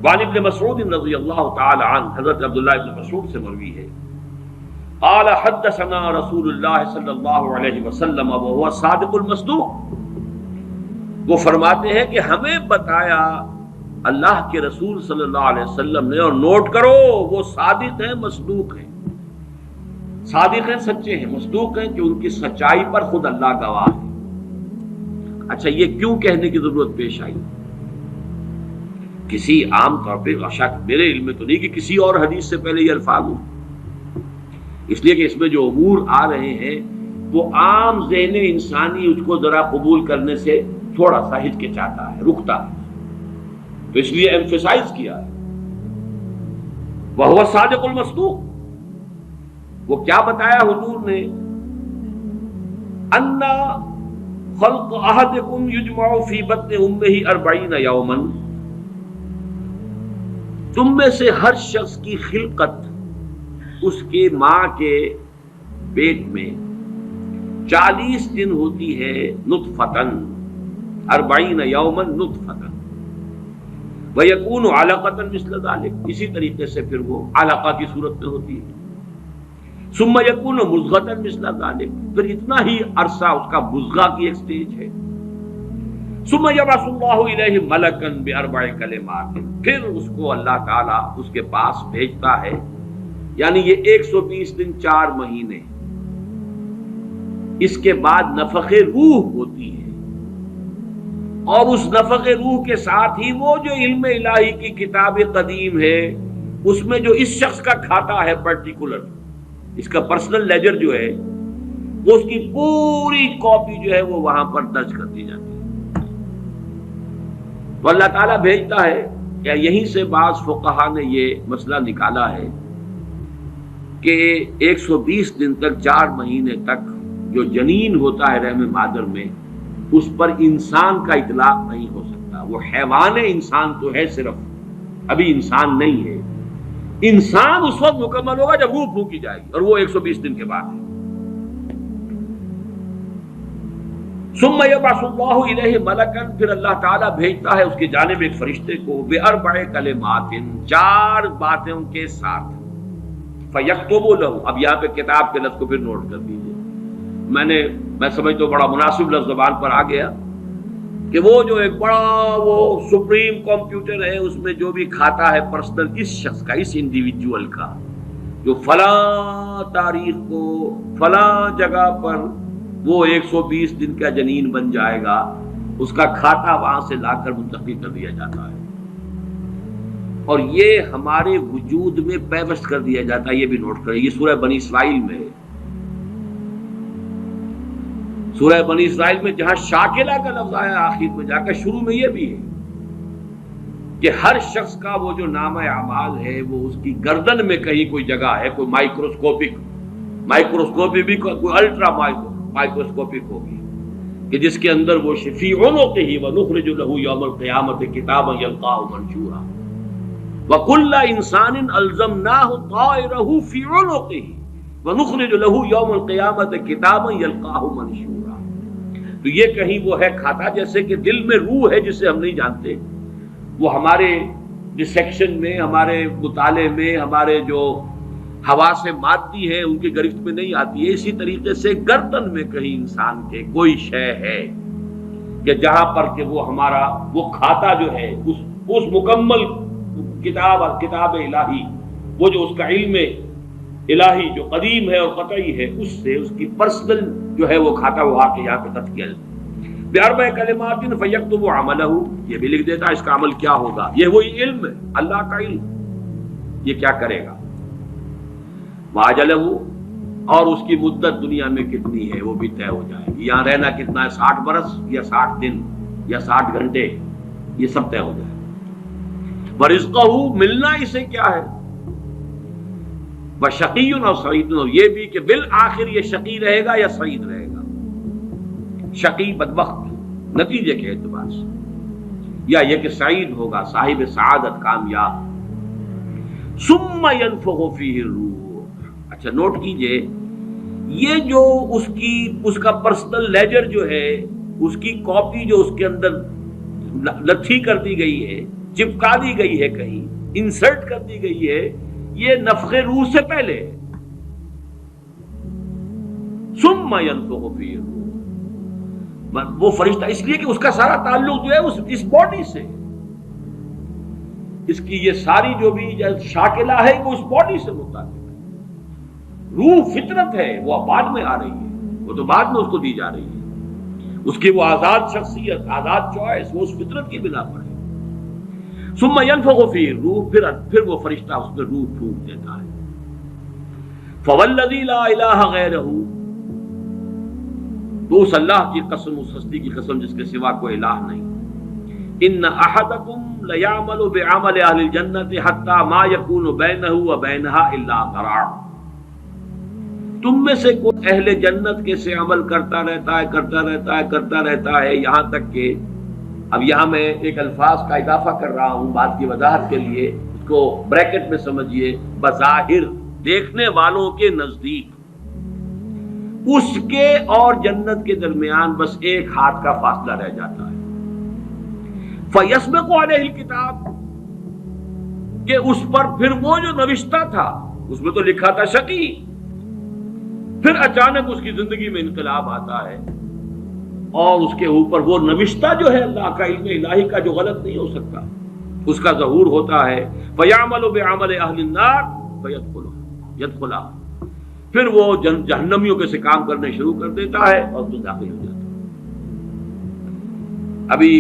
وعن ابن مسعود رضی اللہ تعالی عنہ، حضرت عبداللہ ابن مسعود سے مروی ہے، قال حدثنا رسول اللہ صلی اللہ علیہ وسلم وهو صادق المصدوق، وہ فرماتے ہیں کہ ہمیں بتایا اللہ کے رسول صلی اللہ علیہ وسلم نے، اور نوٹ کرو وہ صادق ہیں مصدوق ہیں، صادق ہیں سچے ہیں، مصدوق ہیں کہ ان کی سچائی پر خود اللہ گواہ ہے۔ اچھا یہ کیوں کہنے کی ضرورت پیش آئی؟ کسی عام طور پہ شک میرے علم میں تو نہیں کہ کسی اور حدیث سے پہلے یہ الفاظ ہوں، اس لیے کہ اس میں جو امور آ رہے ہیں وہ عام ذہن انسانی اس کو ذرا قبول کرنے سے تھوڑا سا ہچکچاتا ہے، رکتا ہے، تو اس لیے ایمفیسائز کیا ہے وَهُوَ صادق المصدوق۔ وہ کیا بتایا حضور نے؟ اَنَّ خلق احدکم یجمع فی بطن امہ 40 یوما، تم میں سے ہر شخص کی خلقت اس کے ماں کے پیٹ میں 40 دن ہوتی ہے، نطفتن 40 یوما نطفتن، وَيَكُونُ عَلَقَةً مِثْلَ ذَلِكَ، اسی طریقے سے پھر وہ علقہ کی صورت میں ہوتی ہے، ثم يكون مضغة مثل ذلك، پھر اتنا ہی عرصہ اس کا مضغہ کی ایک سٹیج ہے، ثم يبعث الله إليه ملكا بأربع كلمات، پھر اس کو اللہ تعالیٰ اس کے پاس بھیجتا ہے، یعنی یہ 120 دن 4 مہینے، اس کے بعد نفخ روح ہوتی ہے، اور اس نفخ روح کے ساتھ ہی وہ جو علم الہی کی کتاب قدیم ہے اس میں جو اس شخص کا کھاتا ہے پرٹیکولر، اس کا پرسنل لیجر جو ہے، وہ اس کی پوری کاپی جو ہے وہ وہاں پر درج کر دی جاتی ہے، تو اللہ تعالیٰ بھیجتا ہے۔ کیا یہیں سے بعض فقہا نے یہ مسئلہ نکالا ہے کہ 120 دن تک 4 مہینے تک جو جنین ہوتا ہے رحم مادر میں، اس پر انسان کا اطلاق نہیں ہو سکتا، وہ حیوان انسان تو ہے صرف، ابھی انسان نہیں ہے، انسان اس وقت مکمل ہوگا جب روح پھونکی جائے گی، اور وہ 120 دن کے بعد ہے۔ ثم يبعث الله إليه ملكا، پھر اللہ تعالیٰ بھیجتا ہے اس کی جانب ایک فرشتے کو، بأربع کلمات، 4 باتوں کے ساتھ، فیکتب له، اب یہاں پہ کتاب کے لفظ کو پھر نوٹ کر دیجیے، میں سمجھتا ہوں بڑا مناسب لفظ زبان پر آ گیا کہ وہ جو ایک بڑا وہ سپریم کمپیوٹر ہے، اس میں جو بھی کھاتا ہے پرسنل اس شخص کا، اس انڈیویجول کا، جو فلاں تاریخ کو فلاں جگہ پر وہ 120 دن کا جنین بن جائے گا، اس کا کھاتا وہاں سے لا کر منتقل کر دیا جاتا ہے، اور یہ ہمارے وجود میں پیوست کر دیا جاتا ہے۔ یہ بھی نوٹ کریں، یہ سورہ بنی اسرائیل میں ہے، سورہ بنی اسرائیل میں جہاں شاکلہ کا لفظ آیا آخر میں جا کر، شروع میں یہ بھی ہے کہ ہر شخص کا وہ جو نامہ اعمال ہے وہ اس کی گردن میں کہیں کوئی جگہ ہے، کوئی مائکروسکوپی بھی کوئی الٹرا مائکروسکوپک ہوگی، کہ جس کے اندر وہ شفیع عنقہ ونخرج له یوم القیامۃ کتابا یلقاہ منشورا وکل انسان الزمناہ طائرہ فی عنقہ ونخرج له یوم القیامۃ کتابا یلقاہ منشورا۔ تو یہ کہیں وہ ہے کھاتا، جیسے کہ دل میں روح ہے جسے ہم نہیں جانتے، وہ ہمارے ڈسیکشن میں، ہمارے مطالعے میں، ہمارے جو حواس مادی ہے ان کی گرفت میں نہیں آتی ہے، اسی طریقے سے گردن میں کہیں انسان کے کوئی شے ہے کہ جہاں پر کہ وہ ہمارا وہ کھاتا جو ہے اس مکمل کتاب الہی، وہ جو اس کا علم الہی جو قدیم ہے اور قطعی ہے، اس سے اس کی پرسنل جو ہے وہ کھاتا وہ آ کے یہاں پہ درج کیا جاتا ہے۔ بأربع کلمات فیکتب عملہ، یہ بھی لکھ دیتا ہے اس کا عمل کیا ہوگا، یہ وہی علم ہے، اللہ کا علم، یہ کیا کرے گا، واجلہ، اور اس کی مدت دنیا میں کتنی ہے وہ بھی طے ہو جائے گی، یہاں رہنا کتنا ہے، 60 برس یا 60 دن یا 60 گھنٹے، یہ سب طے ہو جائے گا۔ ورزقہ، ملنا اسے کیا ہے، وشقی اور سعید، یہ بھی کہ بالآخر یہ شقی رہے گا یا سعید رہے گا، شقی بدبخت نتیجے کے اعتبار سے، یا یہ کہ سعید ہوگا صاحب سعادت کامیاب۔ ثم ينفخ فیہ الروح، اچھا نوٹ کیجئے، یہ جو اس کا پرسنل لیجر جو ہے، اس کی کاپی جو اس کے اندر لتھی کر دی گئی ہے، چپکا دی گئی ہے، کہیں انسرٹ کر دی گئی ہے، یہ نفخ روح سے پہلے. ثم ينفخ فيه الروح، وہ فرشتہ اس لیے کہ اس کا سارا تعلق جو ہے اس باڈی سے، اس کی یہ ساری جو بھی شاکلہ ہے وہ اس باڈی سے متعلق ہے. روح فطرت ہے، وہ بعد میں آ رہی ہے، وہ تو بعد میں اس کو دی جا رہی ہے. اس کی وہ آزاد شخصیت، آزاد چوائس، وہ اس فطرت کی بنا پر ہے. ثم ينفخ فيه الروح، پھر وہ فرشتہ اس میں روح پھونک دیتا ہے. فوالذی لا الہ غیرہ، تو اس اللہ کی قسم، اس ہستی کی قسم جس کے سوا کوئی الہ نہیں. ان احدکم لیعمل بعمل اہل الجنۃ حتی ما یکون بینہ وبینہا الا ذراع، تم میں سے کوئی اہل جنت کے سے عمل کرتا رہتا ہے، کرتا رہتا ہے، کرتا رہتا ہے، یہاں تک کہ، اب یہاں میں ایک الفاظ کا اضافہ کر رہا ہوں بات کی وضاحت کے لیے، اس کو بریکٹ میں سمجھیے، بظاہر دیکھنے والوں کے نزدیک اس کے اور جنت کے درمیان بس ایک ہاتھ کا فاصلہ رہ جاتا ہے. فَيَسْبِقُ عَلَيْهِ الْكِتَابُ، کہ اس پر پھر وہ جو نوشتہ تھا، اس میں تو لکھا تھا شقی، پھر اچانک اس کی زندگی میں انقلاب آتا ہے اور اس کے اوپر وہ نوشتہ جو ہے اللہ کا، علم الہی کا، جو غلط نہیں ہو سکتا، اس کا ظہور ہوتا ہے. فَيَعْمَلُ بِعَمَلِ أَهْلِ النَّارِ فَيَدْخُلُهَا، پھر وہ جہنمیوں کے سے کام کرنے شروع کر دیتا ہے اور تو داخل ہو جاتا ہے. ابھی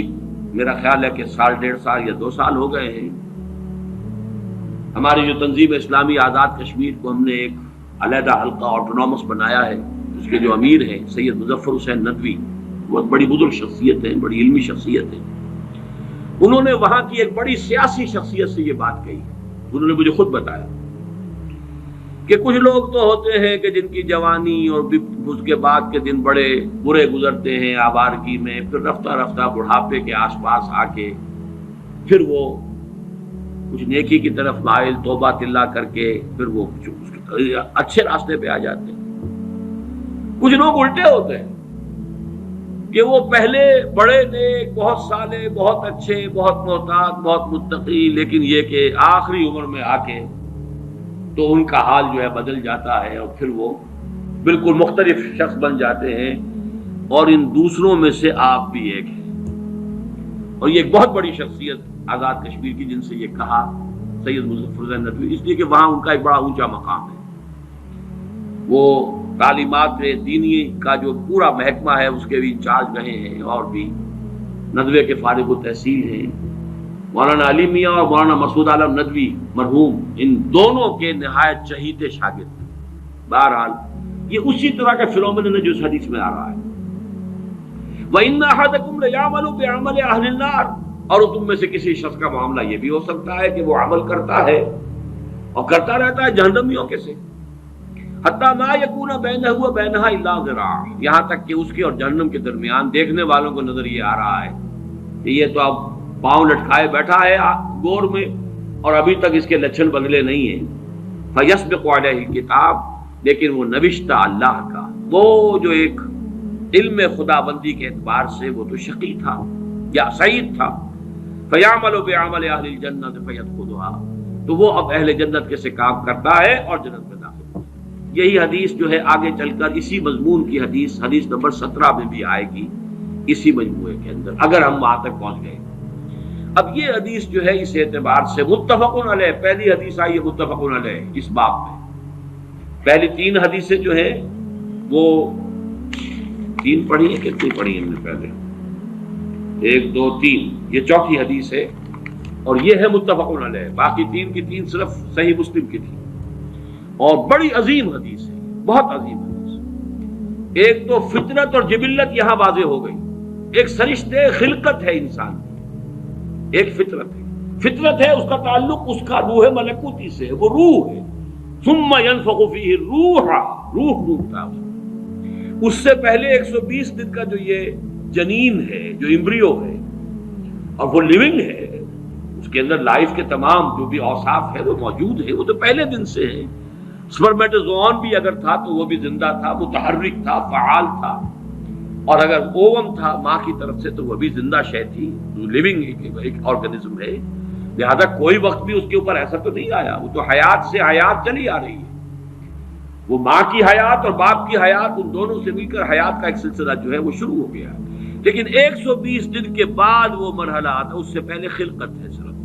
میرا خیال ہے کہ 1.5 یا 2 سال ہو گئے ہیں، ہماری جو تنظیم اسلامی آزاد کشمیر کو ہم نے ایک علیحدہ حلقہ آٹونومس بنایا ہے. اس کے جو امیر ہیں سید مظفر حسین ندوی، بہت بڑی بزرگ شخصیت ہیں، بڑی علمی شخصیت ہیں. انہوں نے وہاں کی ایک بڑی سیاسی شخصیت سے یہ بات کہی. انہوں نے مجھے خود بتایا کہ کچھ لوگ تو ہوتے ہیں کہ جن کی جوانی اور اس کے بعد کے دن بڑے برے گزرتے ہیں آوارگی میں، پھر رفتہ رفتہ بڑھاپے کے آس پاس آ کے پھر وہ کچھ نیکی کی طرف مائل، توبہ تلا کر کے پھر وہ اچھے راستے پہ آ جاتے ہیں. کچھ لوگ الٹے ہوتے ہیں کہ وہ پہلے بڑے نیک، بہت صالح، بہت اچھے، بہت محتاط، بہت متقی، لیکن یہ کہ آخری عمر میں آ کے تو ان کا حال جو ہے بدل جاتا ہے اور پھر وہ بالکل مختلف شخص بن جاتے ہیں. اور ان دوسروں میں سے آپ بھی ایک ہیں. اور یہ ایک بہت بڑی شخصیت آزاد کشمیر کی، جن سے یہ کہا سید مظفر حسین ندوی، اس لیے کہ وہاں ان کا ایک بڑا اونچا مقام ہے. وہ تعلیمات دینی کا جو پورا محکمہ ہے اس کے بھی انچارج رہے ہیں، اور بھی ندوے کے فارغ التحصیل ہیں. مولانا علی میاں اور مولانا مسعود عالم ندوی مرحوم، ان دونوں کے نہایت چہیتے شاگرد ہیں. بہرحال یہ اسی طرح کا فینومینن ہے جو اس حدیث میں آ رہا ہے. وَإِنَّ أَحَدَكُمْ لَيَعْمَلُ بِعَمَلِ أَهْلِ النَّارِ، اور تم میں سے کسی شخص کا معاملہ یہ بھی ہو سکتا ہے کہ وہ عمل کرتا ہے اور کرتا رہتا ہے جہنمیوں کے سے. حَتَّى مَا يَكُونَ بَيْنَهُ وَبَيْنَهَا إِلَّا ذِرَاعٌ، یہاں تک کہ اس کے اور جہنم کے درمیان دیکھنے والوں کو نظر یہ آ رہا ہے کہ یہ تو اب پاؤں لٹکائے بیٹھا ہے گور میں اور ابھی تک اس کے لچھن بدلے نہیں ہیں. فَيَسْبِقُ عَلَيْهِ الْكِتَابُ، لیکن وہ نوشتہ اللہ کا، وہ جو ایک علم خدا بندی کے اعتبار سے وہ تو شقی تھا یا سعید تھا. فَيَعْمَلُ بِعَمَلِ أَهْلِ الْجَنَّةِ فَيَدْخُلُهَا، تو وہ اب اہل جنت کے سے کام کرتا ہے اور جنت میں داخل ہوتا ہے. یہی حدیث جو ہے آگے چل کر اسی مضمون کی حدیث نمبر 17 میں بھی آئے گی، اسی مجموعے کے اندر، اگر ہم وہاں تک پہنچ گئے. اب یہ حدیث جو ہے اس اعتبار سے متفقن علیہ، پہلی حدیث آئی ہے متفقن علیہ اس باب میں. پہلی 3 حدیثیں جو ہیں وہ 3 پڑھی ہیں، کتنی پڑھی ہیں ہم نے پہلے؟ 1 2 3، یہ چوتھی حدیث ہے اور یہ ہے متفقن علیہ. باقی 3 کی 3 صرف صحیح مسلم کی تھی اور بڑی عظیم حدیث ہے، بہت عظیم حدیث. ایک تو فطرت اور جبلت یہاں واضح ہو گئی، ایک سرشتے خلقت ہے انسان کی، ایک فطرت ہے، اس کا تعلق اس کا روح ملکوتی سے ہے، وہ روح ہے. ثم ينفخ فيه الروح، روح ڈوبتا ہے. اس سے پہلے 120 دن کا جو یہ جنین ہے، جو امبریو ہے اور وہ لیونگ ہے، اس کے اندر لائف کے تمام جو بھی اوصاف ہے وہ موجود ہے، وہ تو پہلے دن سے ہے. سپرمیٹوزوان بھی اگر تھا تو وہ بھی زندہ تھا، متحرک تھا، فعال تھا. اور اگر اوم تھا ماں کی طرف سے تو وہ بھی زندہ شے تھی، لیونگ ایک آرگنزم ہے. لہذا کوئی وقت بھی اس کے اوپر ایسا تو نہیں آیا، وہ تو حیات سے حیات چلی آ رہی ہے، وہ ماں کی حیات اور باپ کی حیات، ان دونوں سے مل کر حیات کا ایک سلسلہ جو ہے وہ شروع ہو گیا، لیکن 120 دن کے بعد وہ مرحلہ آتا، اس سے پہلے خلقت ہے صرف،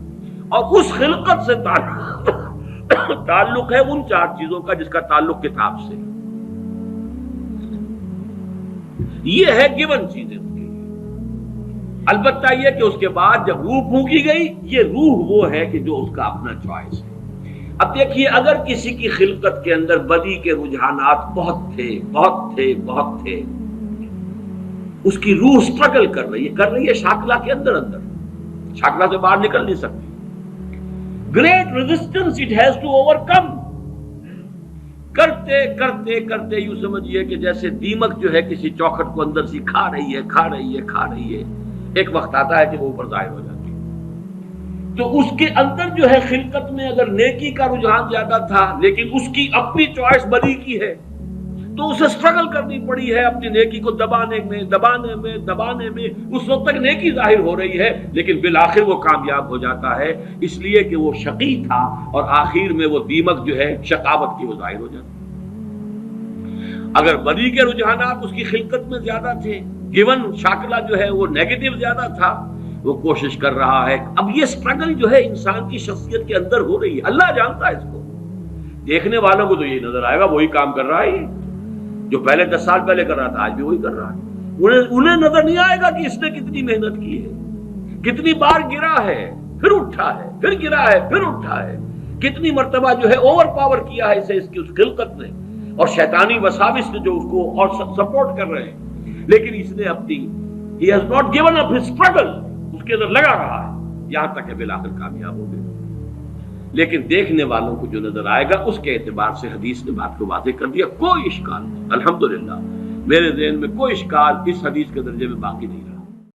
اور اس خلقت سے تعلق ہے ان 4 چیزوں کا جس کا تعلق کتاب سے، یہ ہے گیون چیزیں اس کے لیے۔ البتہ یہ کہ اس کے بعد جب روح پھونکی گئی، یہ روح وہ ہے کہ جو اس کا اپنا چوائس ہے۔ اب دیکھیے، اگر کسی کی خلقت کے اندر بدی کے رجحانات بہت تھے، اس کی روح سٹرگل کر رہی ہے شاکلہ کے اندر شاکلہ سے باہر نکل نہیں سکتی، great resistance it has to overcome, کرتے یوں سمجھیے کہ جیسے دیمک جو ہے کسی چوکھٹ کو اندر سے کھا رہی ہے، ایک وقت آتا ہے کہ وہ اوپر ظاہر ہو جاتی ہے۔ تو اس کے اندر جو ہے خلقت میں اگر نیکی کا رجحان زیادہ تھا، لیکن اس کی اپنی چوائس بدی کی ہے، تو اسے سٹرگل کرنی پڑی ہے اپنی نیکی کو دبانے میں، اس وقت تک نیکی ظاہر ہو رہی ہے، لیکن بالآخر وہ کامیاب ہو جاتا ہے، اس لیے کہ وہ شقی تھا، اور آخر میں وہ دیمک جو ہے شقاوت کی وہ ظاہر ہو جاتی ہے۔ اگر بدی کے رجحانات اس کی خلقت میں زیادہ تھے، گیون شاکلہ جو ہے وہ نیگیٹو زیادہ تھا، وہ کوشش کر رہا ہے۔ اب یہ سٹرگل جو ہے انسان کی شخصیت کے اندر ہو رہی ہے، اللہ جانتا ہے اس کو، دیکھنے والوں کو تو یہ نظر آئے گا وہی کام کر رہا ہے جو پہلے 10 سال پہلے کر رہا تھا، آج بھی وہی کر رہا ہے۔ انہیں نظر نہیں آئے گا کہ اس نے کتنی محنت کی ہے، کتنی بار گرا ہے پھر اٹھا ہے، پھر گرا ہے پھر اٹھا ہے، کتنی مرتبہ جو ہے اوور پاور کیا ہے اسے اس کی اس خلقت نے، اور شیطانی وساوس نے جو اس کو اور سپورٹ کر رہے ہیں، لیکن اس نے اپنی he has not given up his struggle، اس کے اندر لگا رہا ہے یہاں تک کہ بالآخر کامیاب ہو گئے۔ لیکن دیکھنے والوں کو جو نظر آئے گا اس کے اعتبار سے حدیث نے بات کو واضح کر دیا، کوئی اشکال نہیں، الحمدللہ میرے ذہن میں کوئی اشکال اس حدیث کے درجے میں باقی نہیں رہا۔